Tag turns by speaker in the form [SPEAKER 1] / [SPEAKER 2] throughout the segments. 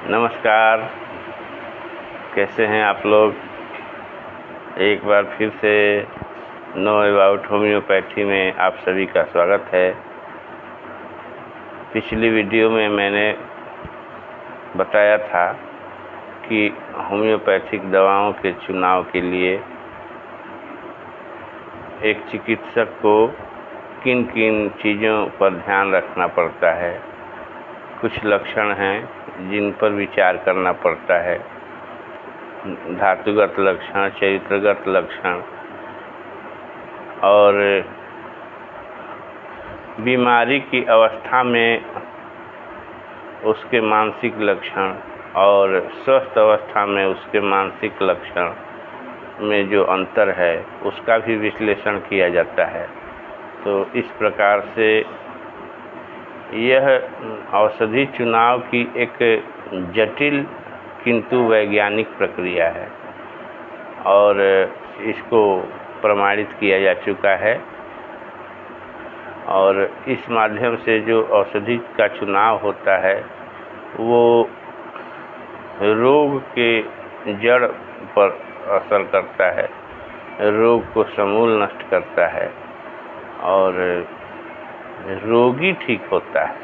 [SPEAKER 1] नमस्कार। कैसे हैं आप लोग। एक बार फिर से नो अबाउट होम्योपैथी में आप सभी का स्वागत है। पिछली वीडियो में मैंने बताया था कि होम्योपैथिक दवाओं के चुनाव के लिए एक चिकित्सक को किन किन चीज़ों पर ध्यान रखना पड़ता है। कुछ लक्षण हैं जिन पर विचार करना पड़ता है, धातुगत लक्षण, चरित्रगत लक्षण और बीमारी की अवस्था में उसके मानसिक लक्षण और स्वस्थ अवस्था में उसके मानसिक लक्षण में जो अंतर है उसका भी विश्लेषण किया जाता है। तो इस प्रकार से यह औषधि चुनाव की एक जटिल किंतु वैज्ञानिक प्रक्रिया है और इसको प्रमाणित किया जा चुका है। और इस माध्यम से जो औषधि का चुनाव होता है वो रोग के जड़ पर असर करता है, रोग को समूल नष्ट करता है और रोगी ठीक होता है।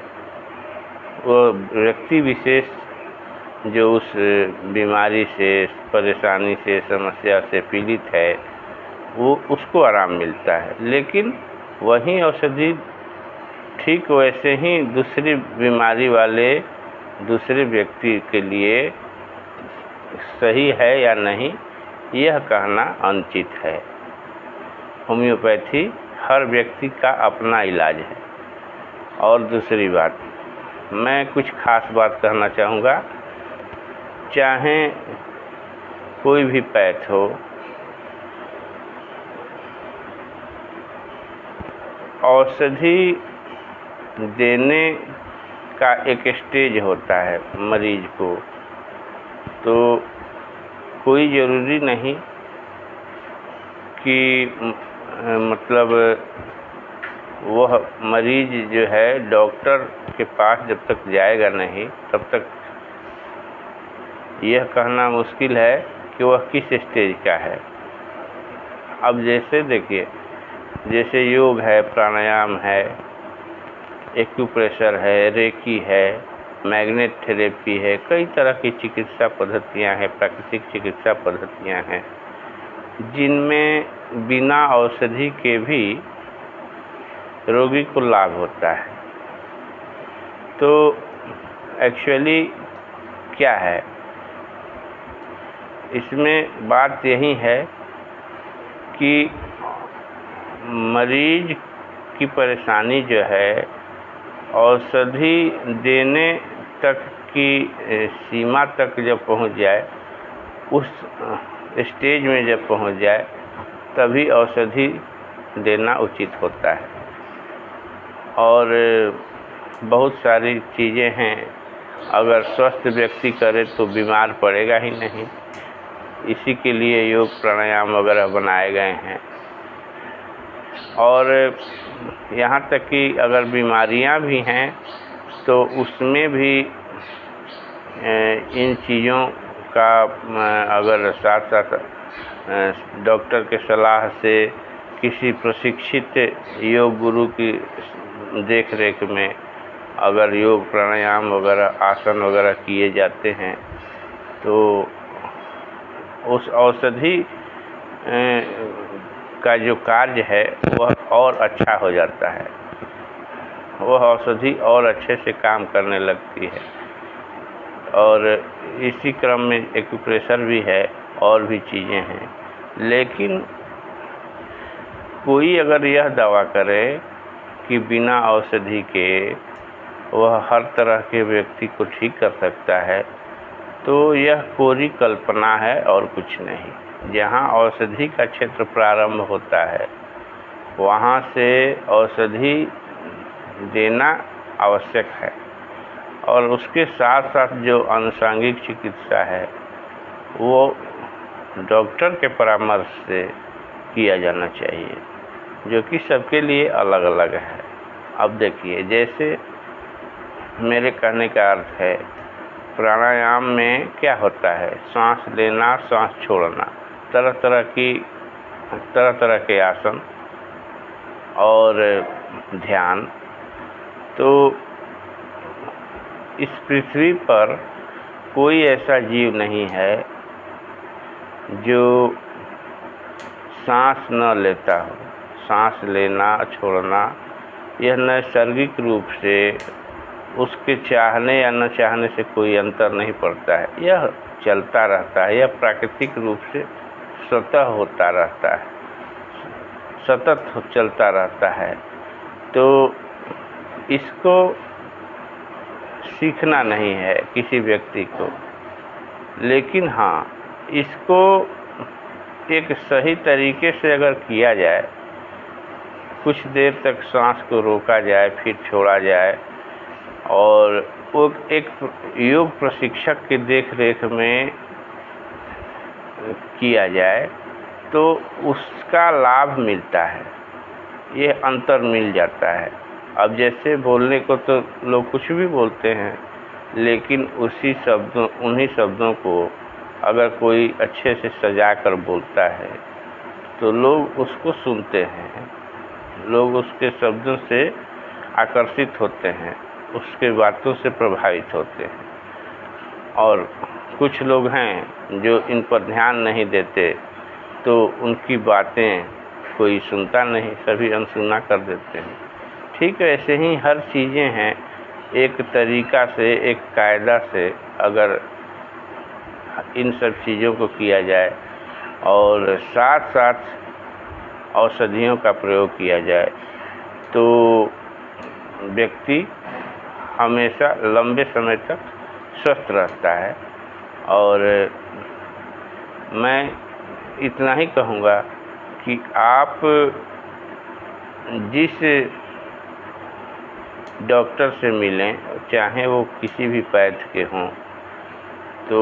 [SPEAKER 1] वो व्यक्ति विशेष जो उस बीमारी से, परेशानी से, समस्या से पीड़ित है वो उसको आराम मिलता है, लेकिन वही औषधि ठीक वैसे ही दूसरी बीमारी वाले दूसरे व्यक्ति के लिए सही है या नहीं यह कहना अनुचित है। होम्योपैथी हर व्यक्ति का अपना इलाज है। और दूसरी बात, मैं कुछ खास बात कहना चाहूँगा। चाहे कोई भी पैथ हो, औषधि देने का एक स्टेज होता है मरीज को। तो कोई ज़रूरी नहीं कि मतलब वह मरीज जो है डॉक्टर के पास जब तक जाएगा नहीं तब तक यह कहना मुश्किल है कि वह किस स्टेज का है। अब जैसे देखिए, जैसे योग है, प्राणायाम है, एक्यूप्रेशर है, रेकी है, मैग्नेट थेरेपी है, कई तरह की चिकित्सा पद्धतियां हैं, प्राकृतिक चिकित्सा पद्धतियां हैं जिनमें बिना औषधि के भी रोगी को लाभ होता है। तो एक्चुअली क्या है, इसमें बात यही है कि मरीज की परेशानी जो है औषधि देने तक की सीमा तक जब पहुंच जाए, उस स्टेज में जब पहुंच जाए तभी औषधि देना उचित होता है। और बहुत सारी चीज़ें हैं, अगर स्वस्थ व्यक्ति करे तो बीमार पड़ेगा ही नहीं। इसी के लिए योग प्राणायाम वगैरह बनाए गए हैं। और यहाँ तक कि अगर बीमारियाँ भी हैं तो उसमें भी इन चीज़ों का अगर साथ साथ डॉक्टर के सलाह से किसी प्रशिक्षित योग गुरु की देख रेख में अगर योग प्राणायाम वगैरह, आसन वगैरह किए जाते हैं तो उस औषधि का जो कार्य है वह और अच्छा हो जाता है, वह औषधि और अच्छे से काम करने लगती है। और इसी क्रम में एक्यूप्रेशर भी है और भी चीज़ें हैं। लेकिन कोई अगर यह दावा करे कि बिना औषधि के वह हर तरह के व्यक्ति को ठीक कर सकता है तो यह कोरी कल्पना है और कुछ नहीं। जहाँ औषधि का क्षेत्र प्रारंभ होता है वहाँ से औषधि देना आवश्यक है और उसके साथ साथ जो आनुषंगिक चिकित्सा है वो डॉक्टर के परामर्श से किया जाना चाहिए, जो कि सबके लिए अलग अलग है। अब देखिए, जैसे मेरे कहने का अर्थ है प्राणायाम में क्या होता है, सांस लेना, सांस छोड़ना, तरह तरह के आसन और ध्यान। तो इस पृथ्वी पर कोई ऐसा जीव नहीं है जो सांस न लेता हो। सांस लेना छोड़ना यह नैसर्गिक रूप से उसके चाहने या न चाहने से कोई अंतर नहीं पड़ता है, यह चलता रहता है, यह प्राकृतिक रूप से स्वतः होता रहता है, सतत चलता रहता है। तो इसको सीखना नहीं है किसी व्यक्ति को, लेकिन हाँ, इसको एक सही तरीके से अगर किया जाए, कुछ देर तक सांस को रोका जाए फिर छोड़ा जाए और वो एक योग प्रशिक्षक की देख रेख में किया जाए तो उसका लाभ मिलता है, ये अंतर मिल जाता है। अब जैसे बोलने को तो लोग कुछ भी बोलते हैं, लेकिन उन्हीं शब्दों को अगर कोई अच्छे से सजा कर बोलता है तो लोग उसको सुनते हैं, लोग उसके शब्दों से आकर्षित होते हैं, उसके बातों से प्रभावित होते हैं। और कुछ लोग हैं जो इन पर ध्यान नहीं देते, तो उनकी बातें कोई सुनता नहीं, सभी अनसुना कर देते हैं। ठीक ऐसे ही हर चीज़ें हैं, एक तरीक़ा से, एक कायदा से अगर इन सब चीज़ों को किया जाए और साथ साथ औषधियों का प्रयोग किया जाए तो व्यक्ति हमेशा लंबे समय तक स्वस्थ रहता है। और मैं इतना ही कहूँगा कि आप जिस डॉक्टर से मिलें, चाहे वो किसी भी पैथ के हों, तो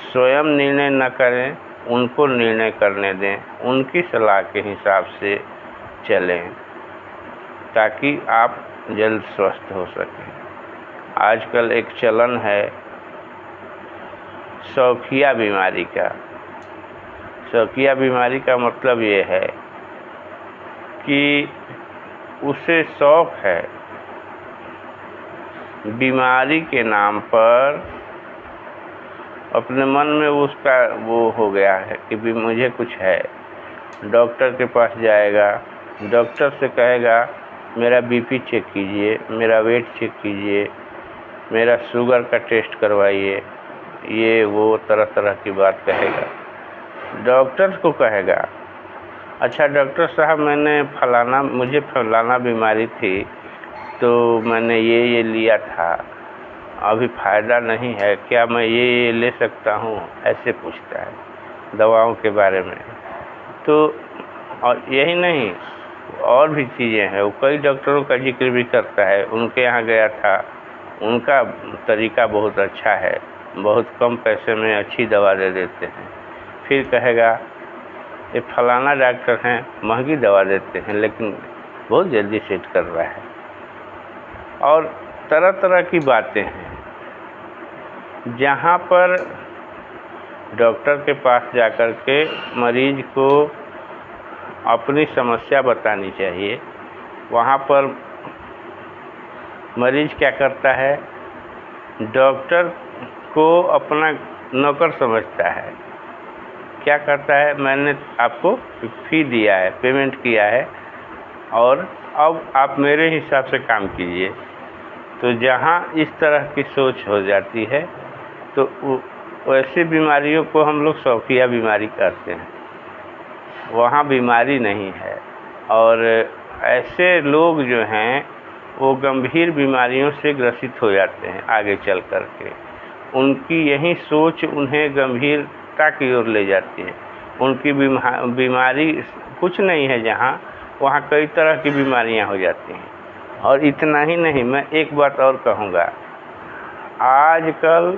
[SPEAKER 1] स्वयं निर्णय न करें, उनको निर्णय करने दें, उनकी सलाह के हिसाब से चलें ताकि आप जल्द स्वस्थ हो सकें। आजकल एक चलन है शौकिया बीमारी का। शौकिया बीमारी का मतलब ये है कि उसे शौक है, बीमारी के नाम पर अपने मन में उसका वो हो गया है कि भी मुझे कुछ है। डॉक्टर के पास जाएगा, डॉक्टर से कहेगा मेरा बीपी चेक कीजिए, मेरा वेट चेक कीजिए, मेरा शुगर का टेस्ट करवाइए, ये वो तरह तरह की बात कहेगा। डॉक्टर को कहेगा अच्छा डॉक्टर साहब मुझे फलाना बीमारी थी तो मैंने ये लिया था, अभी फ़ायदा नहीं है, क्या मैं ये ले सकता हूँ, ऐसे पूछता है दवाओं के बारे में। तो और यही नहीं, और भी चीज़ें हैं, वो कई डॉक्टरों का जिक्र भी करता है। उनके यहाँ गया था, उनका तरीका बहुत अच्छा है, बहुत कम पैसे में अच्छी दवा दे देते हैं। फिर कहेगा ये फलाना डॉक्टर हैं, महंगी दवा देते हैं लेकिन बहुत जल्दी सेट कर रहा है। और तरह तरह की बातें हैं। जहाँ पर डॉक्टर के पास जाकर के मरीज को अपनी समस्या बतानी चाहिए, वहाँ पर मरीज क्या करता है, डॉक्टर को अपना नौकर समझता है। क्या करता है, मैंने आपको फ़ी दिया है, पेमेंट किया है और अब आप मेरे हिसाब से काम कीजिए। तो जहाँ इस तरह की सोच हो जाती है तो वैसी बीमारियों को हम लोग शौकिया बीमारी कहते हैं। वहाँ बीमारी नहीं है। और ऐसे लोग जो हैं वो गंभीर बीमारियों से ग्रसित हो जाते हैं आगे चल कर के। उनकी यही सोच उन्हें गंभीरता की ओर ले जाती है। उनकी बीमारी कुछ नहीं है जहाँ, वहाँ कई तरह की बीमारियाँ हो जाती हैं। और इतना ही नहीं, मैं एक बात और कहूँगा, आजकल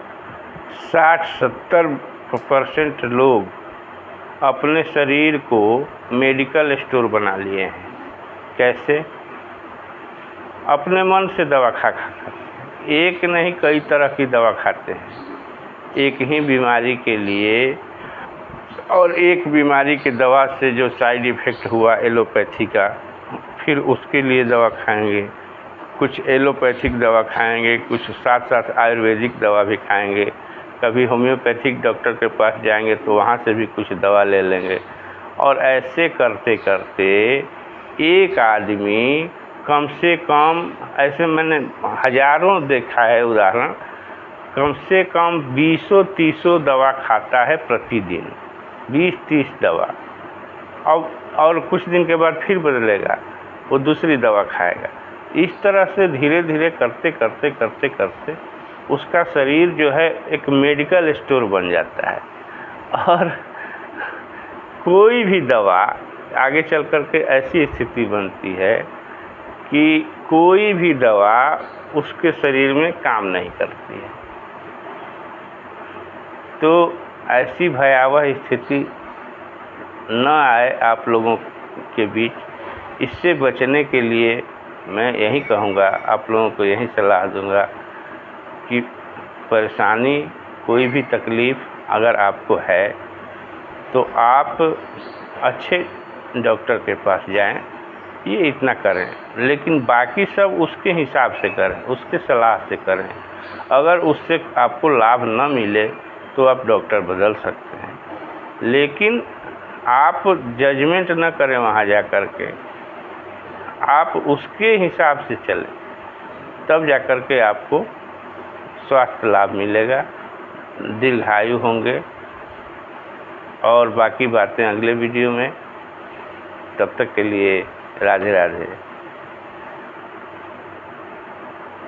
[SPEAKER 1] 60-70% लोग अपने शरीर को मेडिकल स्टोर बना लिए हैं। कैसे? अपने मन से दवा खा खा कर। एक नहीं कई तरह की दवा खाते हैं एक ही बीमारी के लिए, और एक बीमारी की दवा से जो साइड इफ़ेक्ट हुआ एलोपैथी का, फिर उसके लिए दवा खाएंगे, कुछ एलोपैथिक दवा खाएंगे, कुछ साथ साथ आयुर्वेदिक दवा भी खाएंगे, कभी होम्योपैथिक डॉक्टर के पास जाएंगे तो वहाँ से भी कुछ दवा ले लेंगे। और ऐसे करते करते एक आदमी कम से कम, ऐसे मैंने हज़ारों देखा है उदाहरण, कम से कम 20-30 दवा खाता है प्रतिदिन, 20-30 दवा। अब और कुछ दिन के बाद फिर बदलेगा, वो दूसरी दवा खाएगा। इस तरह से धीरे धीरे करते करते करते करते उसका शरीर जो है एक मेडिकल स्टोर बन जाता है। और कोई भी दवा आगे चल कर के ऐसी स्थिति बनती है कि कोई भी दवा उसके शरीर में काम नहीं करती है। तो ऐसी भयावह स्थिति न आए आप लोगों के बीच, इससे बचने के लिए मैं यही कहूँगा, आप लोगों को यही सलाह दूँगा कि परेशानी, कोई भी तकलीफ़ अगर आपको है तो आप अच्छे डॉक्टर के पास जाएं, ये इतना करें, लेकिन बाकी सब उसके हिसाब से करें, उसके सलाह से करें। अगर उससे आपको लाभ न मिले तो आप डॉक्टर बदल सकते हैं, लेकिन आप जजमेंट न करें वहाँ जा कर के, आप उसके हिसाब से चलें, तब जा कर के आपको स्वास्थ्य लाभ मिलेगा, दीर्घायु होंगे। और बाकी बातें अगले वीडियो में, तब तक के लिए राधे राधे।